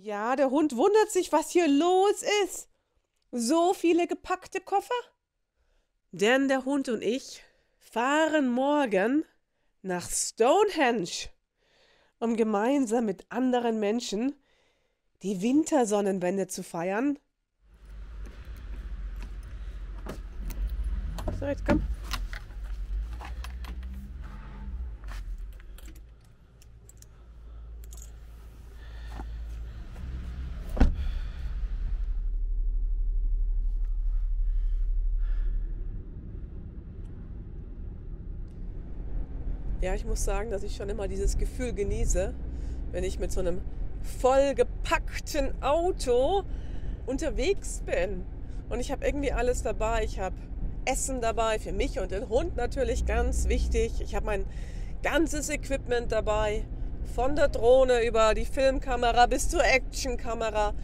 Ja, der Hund wundert sich, was hier los ist. So viele gepackte Koffer? Denn der Hund und ich fahren morgen nach Stonehenge, um gemeinsam mit anderen Menschen die Wintersonnenwende zu feiern. So, jetzt komm. Ja, ich muss sagen, dass ich schon immer dieses Gefühl genieße, wenn ich mit so einem vollgepackten Auto unterwegs bin. Und ich habe irgendwie alles dabei. Ich habe Essen dabei, für mich und den Hund natürlich ganz wichtig. Ich habe mein ganzes Equipment dabei, von der Drohne über die Filmkamera bis zur Actionkamera.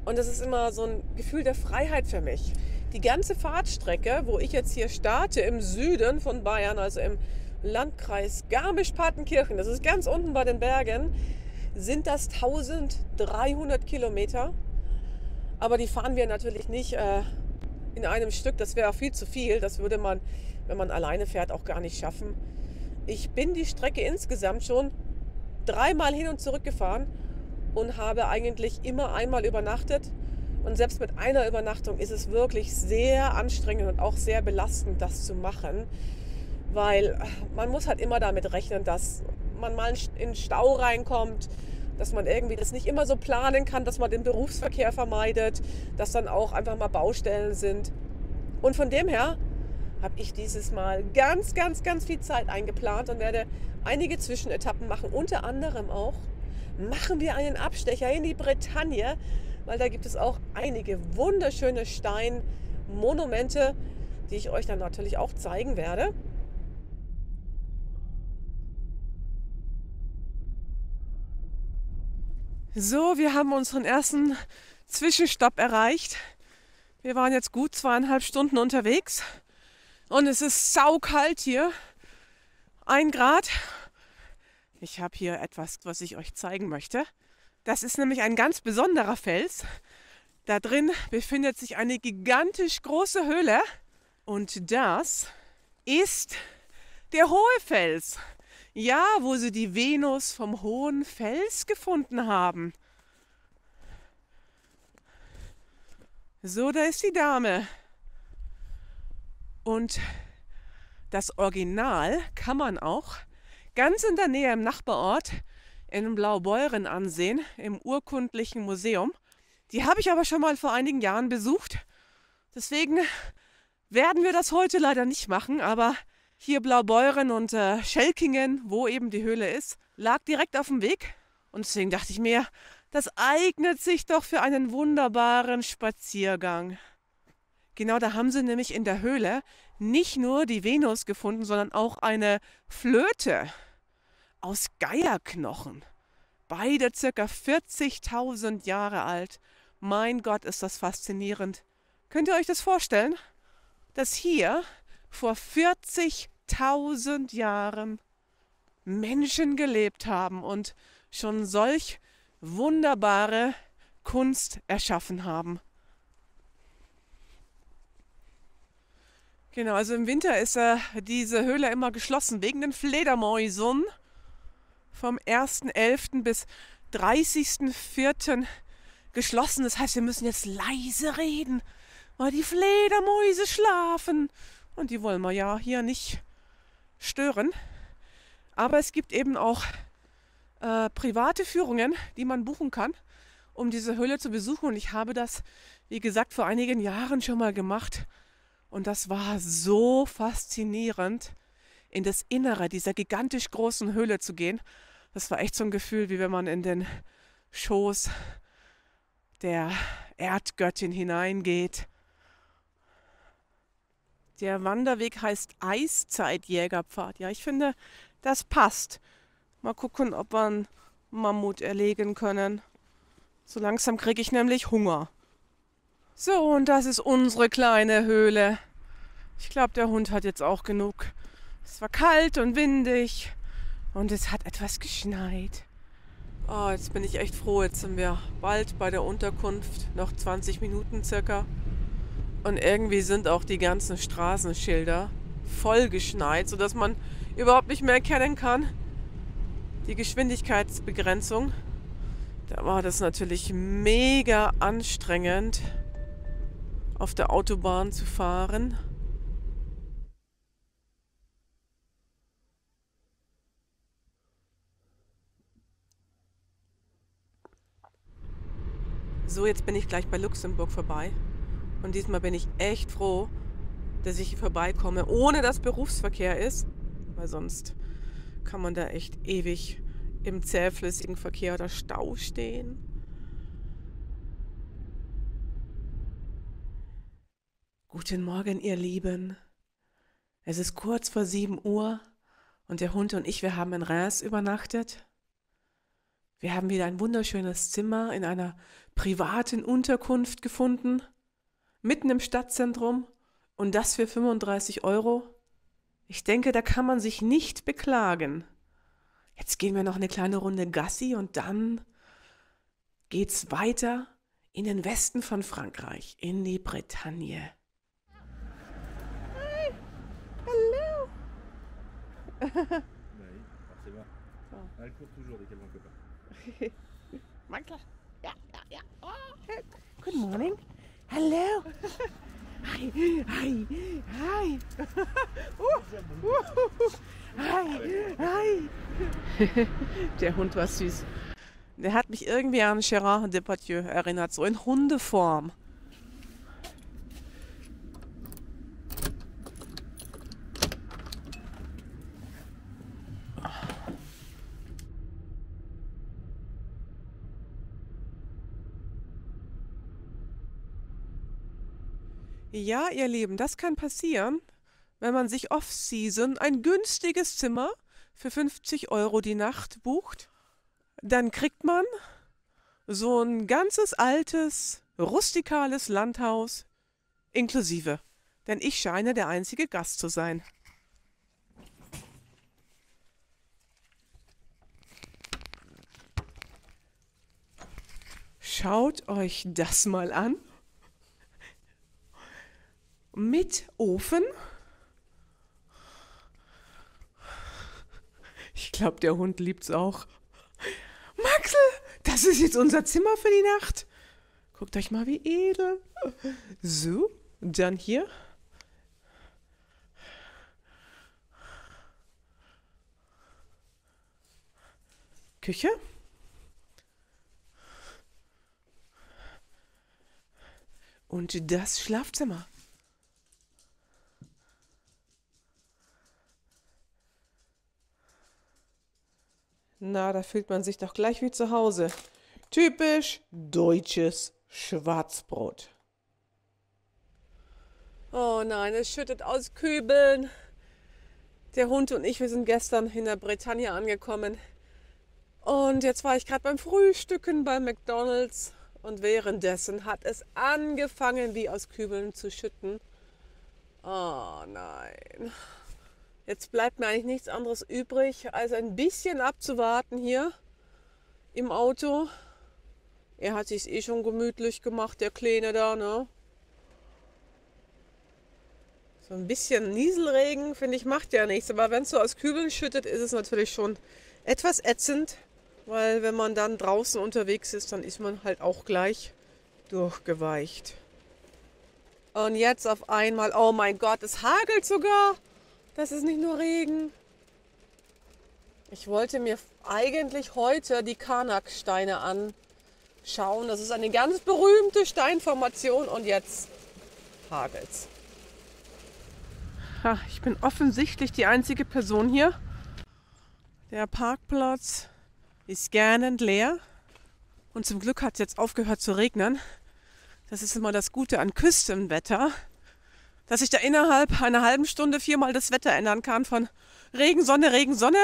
Und das ist immer so ein Gefühl der Freiheit für mich. Die ganze Fahrtstrecke, wo ich jetzt hier starte, im Süden von Bayern, also im Landkreis Garmisch-Partenkirchen, das ist ganz unten bei den Bergen, sind das 1300 Kilometer. Aber die fahren wir natürlich nicht in einem Stück, das wäre viel zu viel. Das würde man, wenn man alleine fährt, auch gar nicht schaffen. Ich bin die Strecke insgesamt schon 3-mal hin und zurück gefahren und habe eigentlich immer einmal übernachtet. Und selbst mit einer Übernachtung ist es wirklich sehr anstrengend und auch sehr belastend, das zu machen. Weil man muss halt immer damit rechnen, dass man mal in den Stau reinkommt, dass man irgendwie das nicht immer so planen kann, dass man den Berufsverkehr vermeidet, dass dann auch einfach mal Baustellen sind. Und von dem her habe ich dieses Mal ganz, ganz, ganz viel Zeit eingeplant und werde einige Zwischenetappen machen. Unter anderem auch machen wir einen Abstecher in die Bretagne, weil da gibt es auch einige wunderschöne Steinmonumente, die ich euch dann natürlich auch zeigen werde. So, wir haben unseren ersten Zwischenstopp erreicht. Wir waren jetzt gut 2,5 Stunden unterwegs und es ist saukalt hier. 1 Grad. Ich habe hier etwas, was ich euch zeigen möchte. Das ist nämlich ein ganz besonderer Fels. Da drin befindet sich eine gigantisch große Höhle und das ist der Hohe Fels. Ja, wo sie die Venus vom Hohen Fels gefunden haben. So, da ist die Dame. Und das Original kann man auch ganz in der Nähe im Nachbarort in Blaubeuren ansehen, im urkundlichen Museum. Die habe ich aber schon mal vor einigen Jahren besucht. Deswegen werden wir das heute leider nicht machen, aber hier Blaubeuren und Schelkingen, wo eben die Höhle ist, lag direkt auf dem Weg. Und deswegen dachte ich mir, das eignet sich doch für einen wunderbaren Spaziergang. Genau, da haben sie nämlich in der Höhle nicht nur die Venus gefunden, sondern auch eine Flöte aus Geierknochen. Beide ca. 40.000 Jahre alt. Mein Gott, ist das faszinierend. Könnt ihr euch das vorstellen, dass hier vor 40.000 Jahren Menschen gelebt haben und schon solch wunderbare Kunst erschaffen haben? Genau, also im Winter ist diese Höhle immer geschlossen wegen den Fledermäusen. Vom 1.11. bis 30.04. geschlossen. Das heißt, wir müssen jetzt leise reden, weil die Fledermäuse schlafen. Und die wollen wir ja hier nicht stören. Aber es gibt eben auch private Führungen, die man buchen kann, um diese Höhle zu besuchen. Und ich habe das, wie gesagt, vor einigen Jahren schon mal gemacht. Und das war so faszinierend, in das Innere dieser gigantisch großen Höhle zu gehen. Das war echt so ein Gefühl, wie wenn man in den Schoß der Erdgöttin hineingeht. Der Wanderweg heißt Eiszeitjägerpfad. Ja, ich finde, das passt. Mal gucken, ob wir einen Mammut erlegen können. So langsam kriege ich nämlich Hunger. So, und das ist unsere kleine Höhle. Ich glaube, der Hund hat jetzt auch genug. Es war kalt und windig und es hat etwas geschneit. Oh, jetzt bin ich echt froh. Jetzt sind wir bald bei der Unterkunft. Noch 20 Minuten circa. Und irgendwie sind auch die ganzen Straßenschilder vollgeschneit, sodass man überhaupt nicht mehr erkennen kann. Die Geschwindigkeitsbegrenzung. Da war das natürlich mega anstrengend, auf der Autobahn zu fahren. So, jetzt bin ich gleich bei Luxemburg vorbei. Und diesmal bin ich echt froh, dass ich hier vorbeikomme, ohne dass Berufsverkehr ist. Weil sonst kann man da echt ewig im zähflüssigen Verkehr oder Stau stehen. Guten Morgen, ihr Lieben. Es ist kurz vor 7 Uhr und der Hund und ich, wir haben in Reims übernachtet. Wir haben wieder ein wunderschönes Zimmer in einer privaten Unterkunft gefunden, mitten im Stadtzentrum und das für 35 Euro. Ich denke, da kann man sich nicht beklagen. Jetzt gehen wir noch eine kleine Runde Gassi und dann geht's weiter in den Westen von Frankreich, in die Bretagne. Hi, hello. Oui, forcément. Oh. Elle court toujours dès qu'elle voit un copain. Michael. Yeah, yeah, yeah. Oh, good morning. Hello. Hi, hi, hi. Hi, hi. Der Hund war süß. Der hat mich irgendwie an Gérard Depardieu erinnert, so in Hundeform. Ja, ihr Lieben, das kann passieren, wenn man sich off-season ein günstiges Zimmer für 50 Euro die Nacht bucht. Dann kriegt man so ein ganzes altes, rustikales Landhaus inklusive. Denn ich scheine der einzige Gast zu sein. Schaut euch das mal an. Mit Ofen. Ich glaube, der Hund liebt's auch. Maxel, das ist jetzt unser Zimmer für die Nacht. Guckt euch mal, wie edel. So, dann hier. Küche. Und das Schlafzimmer. Na, da fühlt man sich doch gleich wie zu Hause. Typisch deutsches Schwarzbrot. Oh nein, es schüttet aus Kübeln. Der Hund und ich, wir sind gestern in der Bretagne angekommen. Und jetzt war ich gerade beim Frühstücken bei McDonald's. Und währenddessen hat es angefangen, wie aus Kübeln zu schütten. Oh nein. Jetzt bleibt mir eigentlich nichts anderes übrig, als ein bisschen abzuwarten hier im Auto. Er hat sich's eh schon gemütlich gemacht, der Kleine da, ne? So ein bisschen Nieselregen, finde ich, macht ja nichts. Aber wenn es so aus Kübeln schüttet, ist es natürlich schon etwas ätzend. Weil wenn man dann draußen unterwegs ist, dann ist man halt auch gleich durchgeweicht. Und jetzt auf einmal, oh mein Gott, es hagelt sogar. Das ist nicht nur Regen. Ich wollte mir eigentlich heute die Karnak-Steine anschauen. Das ist eine ganz berühmte Steinformation und jetzt hagelt's. Ha, ich bin offensichtlich die einzige Person hier. Der Parkplatz ist gähnend leer. Und zum Glück hat es jetzt aufgehört zu regnen. Das ist immer das Gute an Küstenwetter, dass ich da innerhalb einer halben Stunde 4-mal das Wetter ändern kann. Von Regen, Sonne, Regen, Sonne.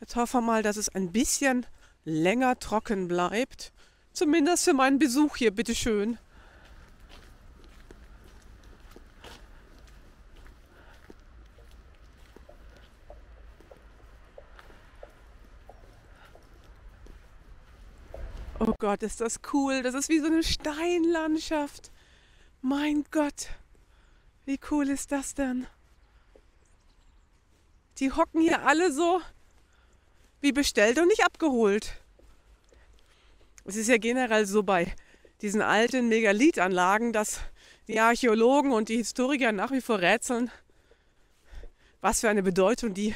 Jetzt hoffen wir mal, dass es ein bisschen länger trocken bleibt. Zumindest für meinen Besuch hier, bitteschön. Oh Gott, ist das cool. Das ist wie so eine Steinlandschaft. Mein Gott, wie cool ist das denn? Die hocken hier alle so wie bestellt und nicht abgeholt. Es ist ja generell so bei diesen alten Megalithanlagen, dass die Archäologen und die Historiker nach wie vor rätseln, was für eine Bedeutung die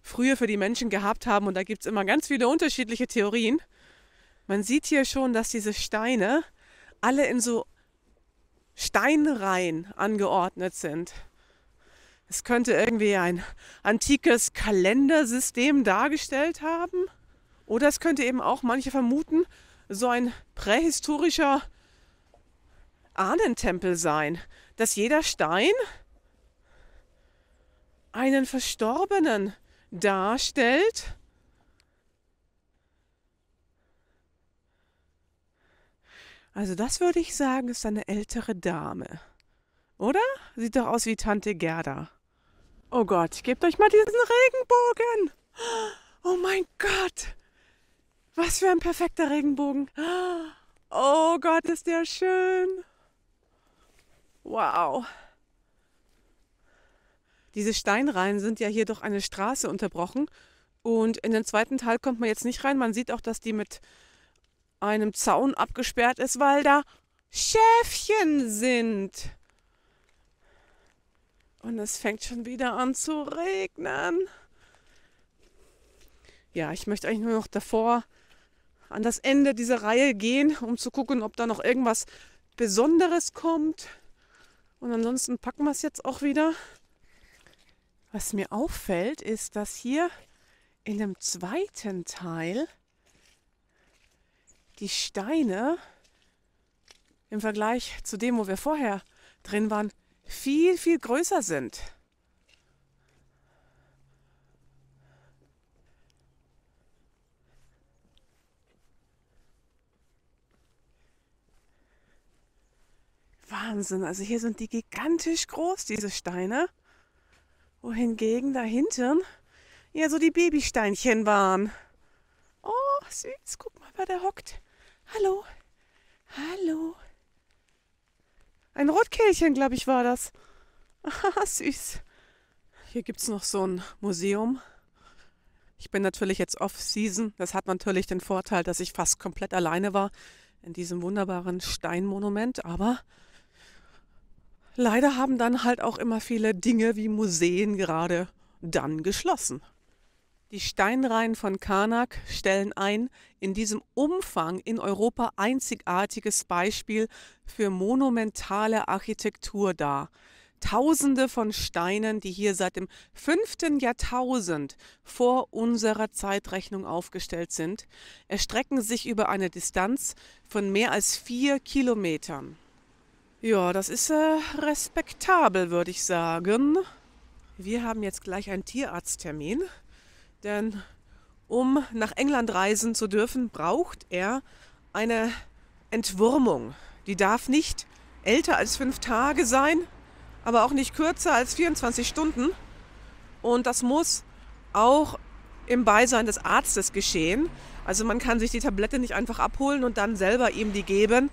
früher für die Menschen gehabt haben. Und da gibt es immer ganz viele unterschiedliche Theorien. Man sieht hier schon, dass diese Steine alle in so Steinreihen angeordnet sind. Es könnte irgendwie ein antikes Kalendersystem dargestellt haben. Oder es könnte eben auch, manche vermuten, so ein prähistorischer Ahnentempel sein, dass jeder Stein einen Verstorbenen darstellt. Also das würde ich sagen, ist eine ältere Dame. Oder? Sieht doch aus wie Tante Gerda. Oh Gott, gebt euch mal diesen Regenbogen. Oh mein Gott. Was für ein perfekter Regenbogen. Oh Gott, ist der schön. Wow. Diese Steinreihen sind ja hier durch eine Straße unterbrochen. Und in den zweiten Teil kommt man jetzt nicht rein. Man sieht auch, dass die mit einem Zaun abgesperrt ist, weil da Schäfchen sind. Und es fängt schon wieder an zu regnen. Ja, ich möchte eigentlich nur noch davor an das Ende dieser Reihe gehen, um zu gucken, ob da noch irgendwas Besonderes kommt. Und ansonsten packen wir es jetzt auch wieder. Was mir auffällt, ist, dass hier in dem zweiten Teil die Steine im Vergleich zu dem, wo wir vorher drin waren, viel, viel größer sind. Wahnsinn, also hier sind die gigantisch groß, diese Steine. Wohingegen da hinten ja so die Babysteinchen waren. Oh, süß, guck mal, wer da hockt. Hallo, hallo. Ein Rotkehlchen, glaube ich, war das. Aha, süß. Hier gibt es noch so ein Museum. Ich bin natürlich jetzt off-season. Das hat natürlich den Vorteil, dass ich fast komplett alleine war in diesem wunderbaren Steinmonument. Aber leider haben dann halt auch immer viele Dinge wie Museen gerade dann geschlossen. Die Steinreihen von Karnak stellen ein in diesem Umfang in Europa einzigartiges Beispiel für monumentale Architektur dar. Tausende von Steinen, die hier seit dem 5. Jahrtausend vor unserer Zeitrechnung aufgestellt sind, erstrecken sich über eine Distanz von mehr als 4 Kilometern. Ja, das ist respektabel, würde ich sagen. Wir haben jetzt gleich einen Tierarzttermin. Denn um nach England reisen zu dürfen, braucht er eine Entwurmung. Die darf nicht älter als 5 Tage sein, aber auch nicht kürzer als 24 Stunden. Und das muss auch im Beisein des Arztes geschehen. Also man kann sich die Tablette nicht einfach abholen und dann selber ihm die geben.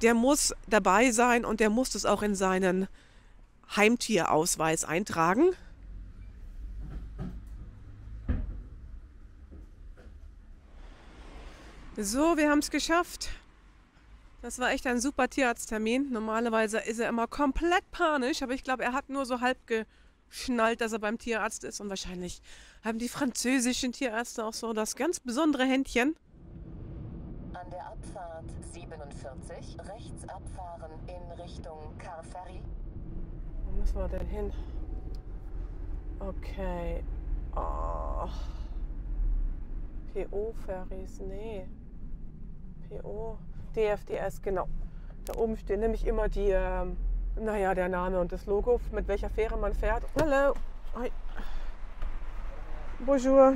Der muss dabei sein und der muss das auch in seinen Heimtierausweis eintragen. So, wir haben es geschafft. Das war echt ein super Tierarzttermin. Normalerweise ist er immer komplett panisch, aber ich glaube, er hat nur so halb geschnallt, dass er beim Tierarzt ist. Und wahrscheinlich haben die französischen Tierärzte auch so das ganz besondere Händchen. An der Abfahrt 47 rechts abfahren in Richtung Carferry. Wo müssen wir denn hin? Okay. Oh. PO-Ferries, nee. PO, DFDS, genau. Da oben stehen nämlich immer die, der Name und das Logo, mit welcher Fähre man fährt. Hallo. Hi. Bonjour.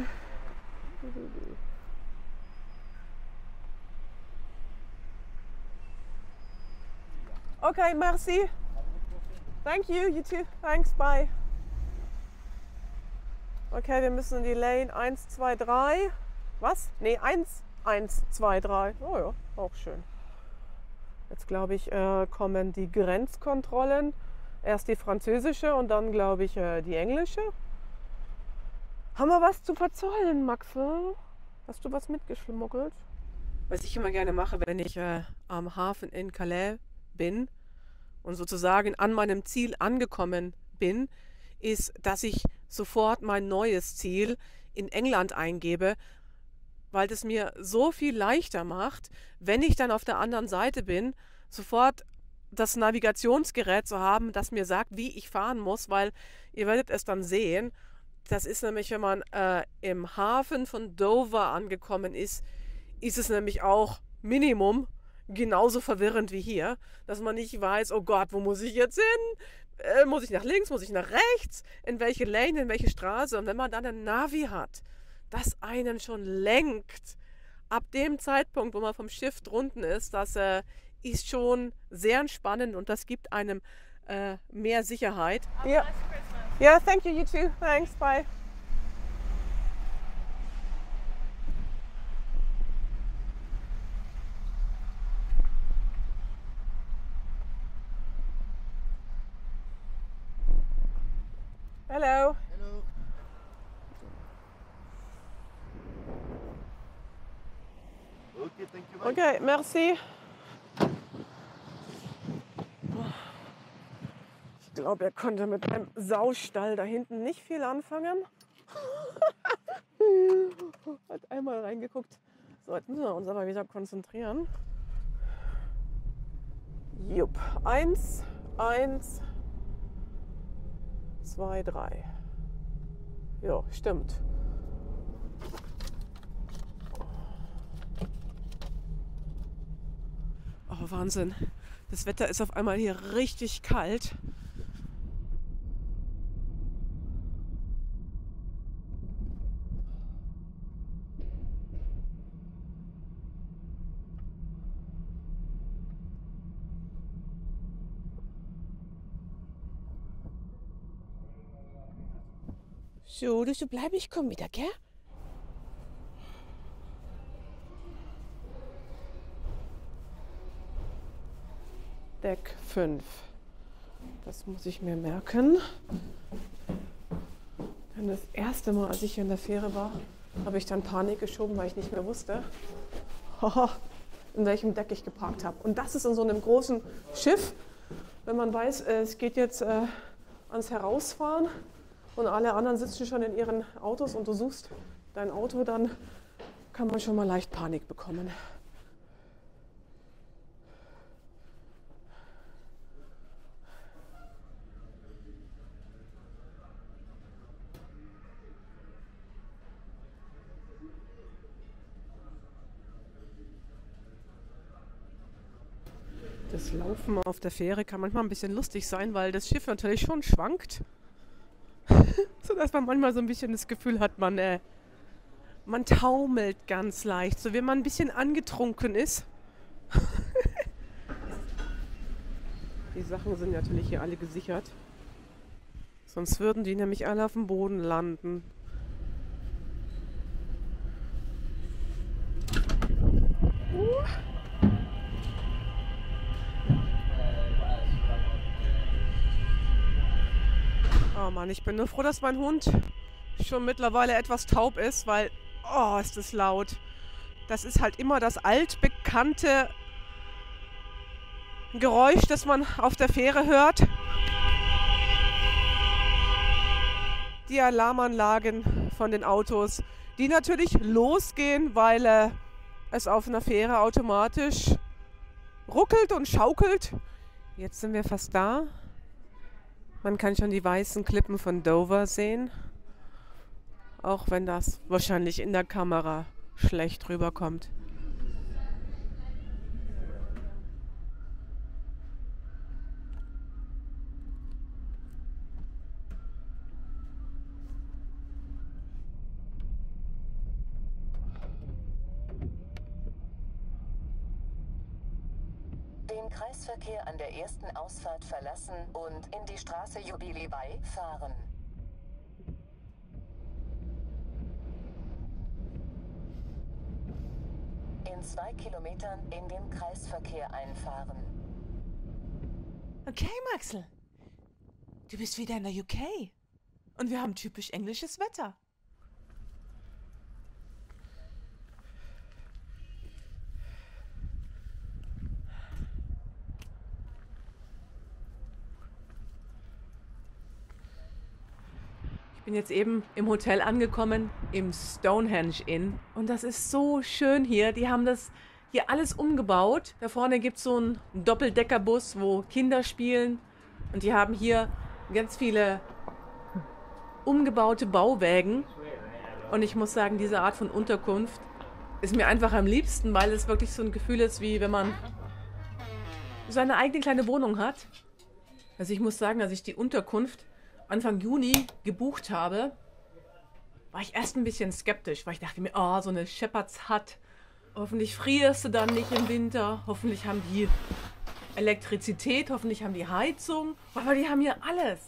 Okay, merci. Thank you, you too. Thanks, bye. Okay, wir müssen in die Lane 1, 2, 3. Was? Nee, 1, 1, 2, 3. Oh ja, auch schön. Jetzt glaube ich, kommen die Grenzkontrollen. Erst die französische und dann glaube ich die englische. Haben wir was zu verzollen, Maxel? Hast du was mitgeschmuggelt? Was ich immer gerne mache, wenn ich am Hafen in Calais bin und sozusagen an meinem Ziel angekommen bin, ist, dass ich sofort mein neues Ziel in England eingebe, weil das mir so viel leichter macht, wenn ich dann auf der anderen Seite bin, sofort das Navigationsgerät zu haben, das mir sagt, wie ich fahren muss, weil ihr werdet es dann sehen. Das ist nämlich, wenn man im Hafen von Dover angekommen ist, ist es nämlich auch Minimum genauso verwirrend wie hier, dass man nicht weiß, oh Gott, wo muss ich jetzt hin? Muss ich nach links, muss ich nach rechts? In welche Lane, in welche Straße? Und wenn man dann ein Navi hat, das einen schon lenkt, ab dem Zeitpunkt, wo man vom Schiff drunten ist, das ist schon sehr entspannend und das gibt einem mehr Sicherheit. Ja, yeah, thank you, you too. Thanks, bye. Hello. Hello. Okay, thank you. Bye. Okay, merci. Ich glaube, er konnte mit einem Saustall da hinten nicht viel anfangen. Hat einmal reingeguckt. So, jetzt müssen wir uns aber wieder konzentrieren. Jupp. 1, 1, 2, 3. Ja, stimmt. Oh, Wahnsinn. Das Wetter ist auf einmal hier richtig kalt. So, du bleib, ich komm wieder, gell? Deck 5. Das muss ich mir merken. Denn das erste Mal, als ich hier in der Fähre war, habe ich dann Panik geschoben, weil ich nicht mehr wusste, in welchem Deck ich geparkt habe. Und das ist in so einem großen Schiff, wenn man weiß, es geht jetzt ans Herausfahren und alle anderen sitzen schon in ihren Autos und du suchst dein Auto, dann kann man schon mal leicht Panik bekommen. Das Laufen auf der Fähre kann manchmal ein bisschen lustig sein, weil das Schiff natürlich schon schwankt. Sodass man manchmal so ein bisschen das Gefühl hat, man taumelt ganz leicht, so wie man ein bisschen angetrunken ist. Die Sachen sind natürlich hier alle gesichert. Sonst würden die nämlich alle auf dem Boden landen. Oh Mann, ich bin nur froh, dass mein Hund schon mittlerweile etwas taub ist, weil, oh, ist das laut. Das ist halt immer das altbekannte Geräusch, das man auf der Fähre hört. Die Alarmanlagen von den Autos, die natürlich losgehen, weil es auf einer Fähre automatisch ruckelt und schaukelt. Jetzt sind wir fast da. Man kann schon die weißen Klippen von Dover sehen, auch wenn das wahrscheinlich in der Kamera schlecht rüberkommt. Den Kreisverkehr an der ersten Ausfahrt verlassen und in die Straße Jubilee-Bay fahren. 2 Kilometern in den Kreisverkehr einfahren. Okay, Maxel. Du bist wieder in der UK. Und wir haben typisch englisches Wetter. Ich bin jetzt eben im Hotel angekommen, im Stonehenge Inn. Und das ist so schön hier. Die haben das hier alles umgebaut. Da vorne gibt es so einen Doppeldeckerbus, wo Kinder spielen. Und die haben hier ganz viele umgebaute Bauwägen. Und ich muss sagen, diese Art von Unterkunft ist mir einfach am liebsten, weil es wirklich so ein Gefühl ist, wie wenn man seine eigene kleine Wohnung hat. Also ich muss sagen, als ich die Unterkunft Anfang Juni gebucht habe, war ich erst ein bisschen skeptisch, weil ich dachte mir, oh, so eine Shepherd's Hut, hoffentlich frierst du dann nicht im Winter, hoffentlich haben die Elektrizität, hoffentlich haben die Heizung, aber die haben hier alles.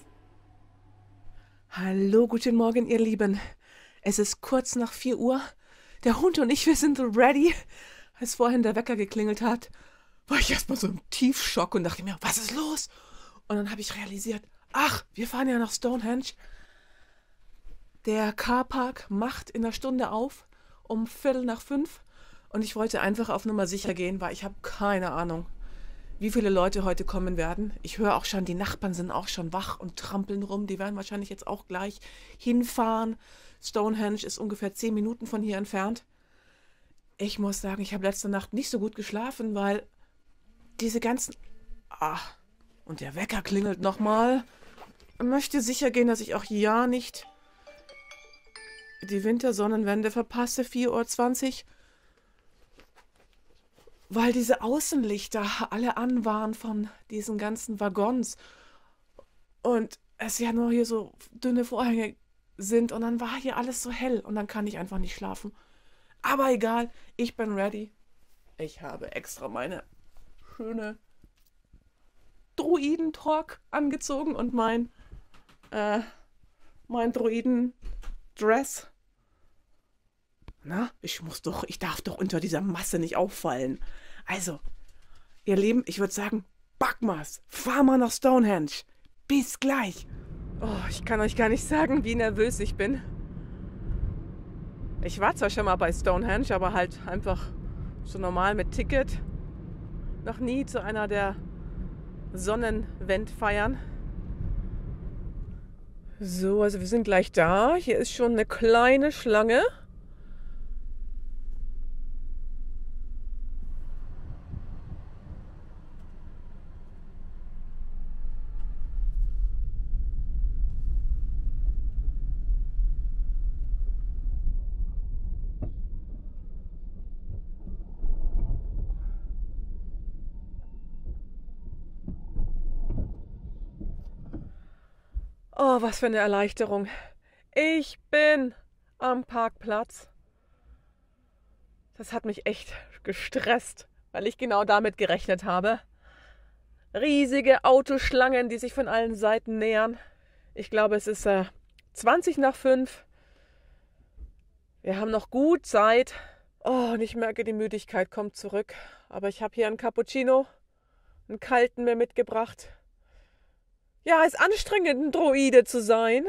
Hallo, guten Morgen, ihr Lieben. Es ist kurz nach 4 Uhr. Der Hund und ich, wir sind ready. Als vorhin der Wecker geklingelt hat, war ich erstmal so im Tiefschock und dachte mir, was ist los? Und dann habe ich realisiert, ach, wir fahren ja nach Stonehenge. Der Carpark macht in einer Stunde auf, um 4:45. Und ich wollte einfach auf Nummer sicher gehen, weil ich habe keine Ahnung, wie viele Leute heute kommen werden. Ich höre auch schon, die Nachbarn sind auch schon wach und trampeln rum. Die werden wahrscheinlich jetzt auch gleich hinfahren. Stonehenge ist ungefähr 10 Minuten von hier entfernt. Ich muss sagen, ich habe letzte Nacht nicht so gut geschlafen, weil diese ganzen... und der Wecker klingelt nochmal. Ich möchte sicher gehen, dass ich auch ja nicht die Wintersonnenwende verpasse, 4:20 Uhr. Weil diese Außenlichter alle an waren von diesen ganzen Waggons. Und es ja nur hier so dünne Vorhänge sind. Und dann war hier alles so hell. Und dann kann ich einfach nicht schlafen. Aber egal, ich bin ready. Ich habe extra meine schöne Druidentalk angezogen und mein Druiden-Dress. Na, ich darf doch unter dieser Masse nicht auffallen. Also, ihr Lieben, ich würde sagen, Backmas, fahr mal nach Stonehenge. Bis gleich. Oh, ich kann euch gar nicht sagen, wie nervös ich bin. Ich war zwar schon mal bei Stonehenge, aber halt einfach so normal mit Ticket. Noch nie zu einer der Sonnenwendfeiern. So, also wir sind gleich da. Hier ist schon eine kleine Schlange. Oh, was für eine Erleichterung. Ich bin am Parkplatz. Das hat mich echt gestresst, weil ich genau damit gerechnet habe. Riesige Autoschlangen, die sich von allen Seiten nähern. Ich glaube, es ist 5:20. Wir haben noch gut Zeit. Oh, und ich merke, die Müdigkeit kommt zurück. Aber ich habe hier einen Cappuccino, einen kalten mir mitgebracht. Ja, ist anstrengend, ein Droide zu sein.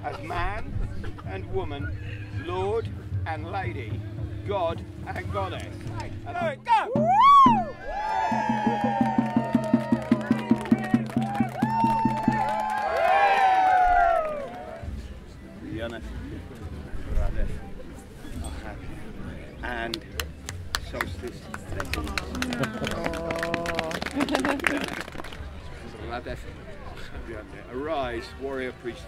As man and woman, Lord and Lady, God and Goddess. Hello, go! Rihanna, Radef, and Solstice. Radef, arise, warrior priestess.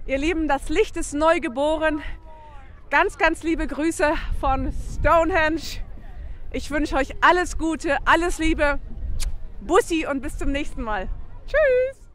Ihr Lieben, das Licht ist neu geboren. Ganz, ganz liebe Grüße von Stonehenge. Ich wünsche euch alles Gute, alles Liebe. Bussi und bis zum nächsten Mal. Tschüss!